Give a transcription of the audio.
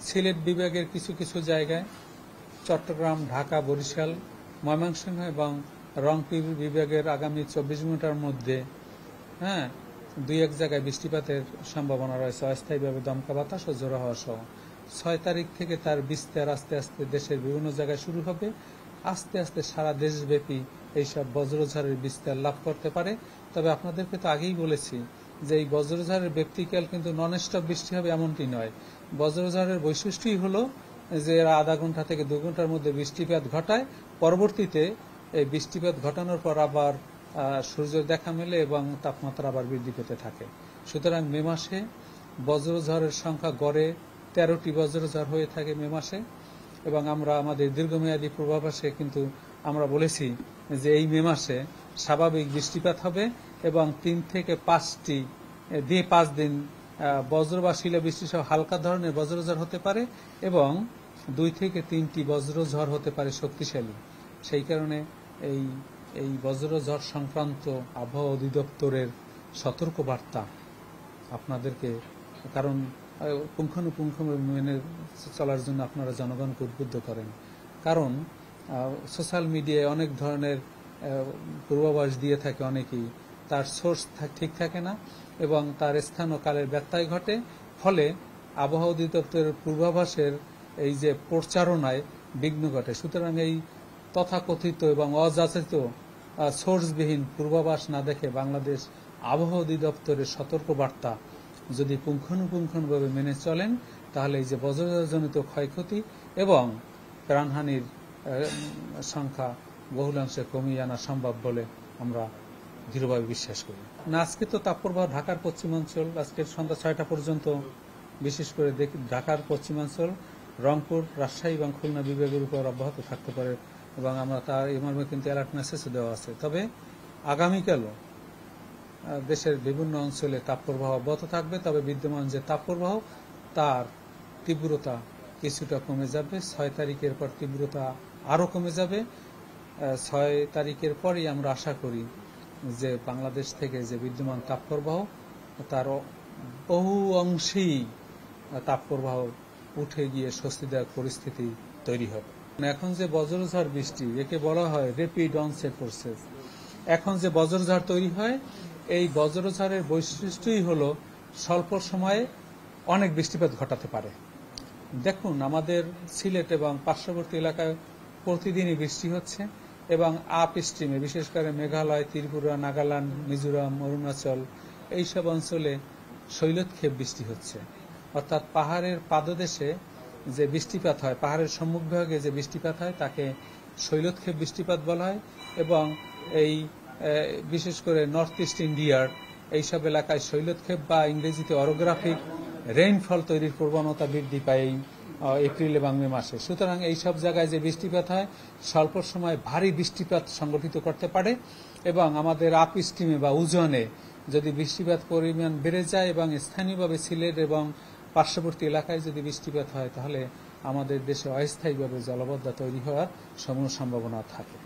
সিলেট বিভাগের কিছু কিছু জায়গায়, চট্টগ্রাম, ঢাকা, বরিশাল, ময়মনসিংহ এবং রংপুর বিভাগের আগামী 24 ঘন্টার মধ্যে দুই এক জায়গায় বৃষ্টিপাতের সম্ভাবনা রয়েছে, অস্থায়ীভাবে দমকা বাতাস ও ঝোড়ো হওয়া সহ। 6 তারিখ থেকে তার বিস্তার আস্তে আস্তে দেশের বিভিন্ন জায়গায় শুরু হবে। আস্তে আস্তে সারা দেশব্যাপী এইসব বজ্রঝড়ের বিস্তার লাভ করতে পারে। তবে আপনাদেরকে তো আগেই বলেছি যে এই বজ্রঝড়ের ব্যক্তিকাল কিন্তু নন স্টপ বৃষ্টি হবে এমনটি নয়। বজ্রঝড়ের বৈশিষ্ট্যই হলো যে এরা আধা ঘন্টা থেকে 2 ঘন্টার মধ্যে বৃষ্টিপাত ঘটায়, পরবর্তীতে এই বৃষ্টিপাত ঘটানোর পর আবার সূর্য দেখা মেলে এবং তাপমাত্রা আবার বৃদ্ধি পেতে থাকে। সুতরাং মে মাসে বজ্রঝড়ের সংখ্যা গড়ে 13টি বজ্রঝড় হয়ে থাকে মে মাসে। এবং আমরা আমাদের দীর্ঘমেয়াদী পূর্বাভাসে কিন্তু আমরা বলেছি যে এই মে মাসে স্বাভাবিক বৃষ্টিপাত হবে এবং 3 থেকে 5 দিন বজ্র বা শিলাবৃষ্টি সহ হালকা ধরনের বজ্রঝড় হতে পারে এবং 2 থেকে 3টি বজ্রঝড় হতে পারে শক্তিশালী। সেই কারণে এই বজ্রঝড় সংক্রান্ত আবহাওয়া অধিদপ্তরের সতর্ক বার্তা আপনাদেরকে, কারণ পুঙ্খানুপুঙ্খ মেনে চলার জন্য আপনারা জনগণকে উদ্বুদ্ধ করেন। কারণ সোশ্যাল মিডিয়ায় অনেক ধরনের পূর্বাভাস দিয়ে থাকে অনেকেই, তার সোর্স ঠিক থাকে না এবং তার স্থান ও কালের ব্যত্যয় ঘটে, ফলে আবহাওয়া অধিদপ্তরের পূর্বাভাসের এই যে প্রচারণায় বিঘ্ন ঘটে। সুতরাং এই তথাকথিত এবং অযাচিত সোর্সবিহীন পূর্বাভাস না দেখে বাংলাদেশ আবহাওয়া অধিদপ্তরের সতর্ক বার্তা যদি পুঙ্খানুপুঙ্খভাবে মেনে চলেন, তাহলে এই যে বজ্রজনিত ক্ষয়ক্ষতি এবং প্রাণহানির সংখ্যা বহুলাংশে কমিয়ে আনা সম্ভব বলে আমরা দৃঢ়ভাবে বিশ্বাস করি। আজকে তো তাপপ্রবাহ ঢাকার পশ্চিমাঞ্চল, আজকের সন্ধ্যা 6টা পর্যন্ত বিশেষ করে ঢাকার পশ্চিমাঞ্চল, রংপুর, রাজশাহী এবং খুলনা বিভাগের উপর অব্যাহত থাকতে পারে এবং আমরা তার এই মর্মে কিন্তু অ্যালার্ট মেসেজও দেওয়া আছে। তবে আগামীকালও দেশের বিভিন্ন অঞ্চলে তাপপ্রবাহ অব্যাহত থাকবে, তবে বিদ্যমান যে তাপপ্রবাহ তার তীব্রতা কিছুটা কমে যাবে। 6 তারিখের পর তীব্রতা আরও কমে যাবে। 6 তারিখের পরই আমরা আশা করি যে বাংলাদেশ থেকে যে বিদ্যমান তাপপ্রবাহ তার বহু অংশেই তাপপ্রবাহ উঠে গিয়ে স্বস্তিদায়ক পরিস্থিতি তৈরি হবে। এখন যে বজ্রঝড় বৃষ্টি, একে বলা হয় র্যাপিড অনসেট প্রসেস। এখন যে বজ্রঝড় তৈরি হয়, এই বজ্রঝড়ের বৈশিষ্ট্যই হলো স্বল্প সময়ে অনেক বৃষ্টিপাত ঘটাতে পারে। দেখুন, আমাদের সিলেট এবং পার্শ্ববর্তী এলাকায় প্রতিদিনই বৃষ্টি হচ্ছে এবং আপ স্ট্রিমে বিশেষ করে মেঘালয়, ত্রিপুরা, নাগাল্যান্ড, মিজোরাম, অরুণাচল এইসব অঞ্চলে শৈলতক্ষেপ বৃষ্টি হচ্ছে। অর্থাৎ পাহাড়ের পাদদেশে যে বৃষ্টিপাত হয়, পাহাড়ের সম্মুখভাগে যে বৃষ্টিপাত হয় তাকে শৈলতক্ষেপ বৃষ্টিপাত বলা হয় এবং এই বিশেষ করে নর্থ ইস্ট ইন্ডিয়ার এইসব এলাকায় শৈলতক্ষেপ বা ইংরেজিতে অরোগ্রাফিক রেইনফল তৈরির প্রবণতা বৃদ্ধি পায় এই এপ্রিল এবং মে মাসে। সুতরাং এইসব জায়গায় যে বৃষ্টিপাত হয় স্বল্প সময় ভারী বৃষ্টিপাত সংগঠিত করতে পারে এবং আমাদের আপ স্ট্রিমে বা উজানে যদি বৃষ্টিপাত পরিমাণ বেড়ে যায় এবং স্থানীয়ভাবে সিলেট এবং পার্শ্ববর্তী এলাকায় যদি বৃষ্টিপাত হয়, তাহলে আমাদের দেশে অস্থায়ীভাবে জলাবদ্ধতা তৈরি হওয়ার সম্ভাবনা থাকে।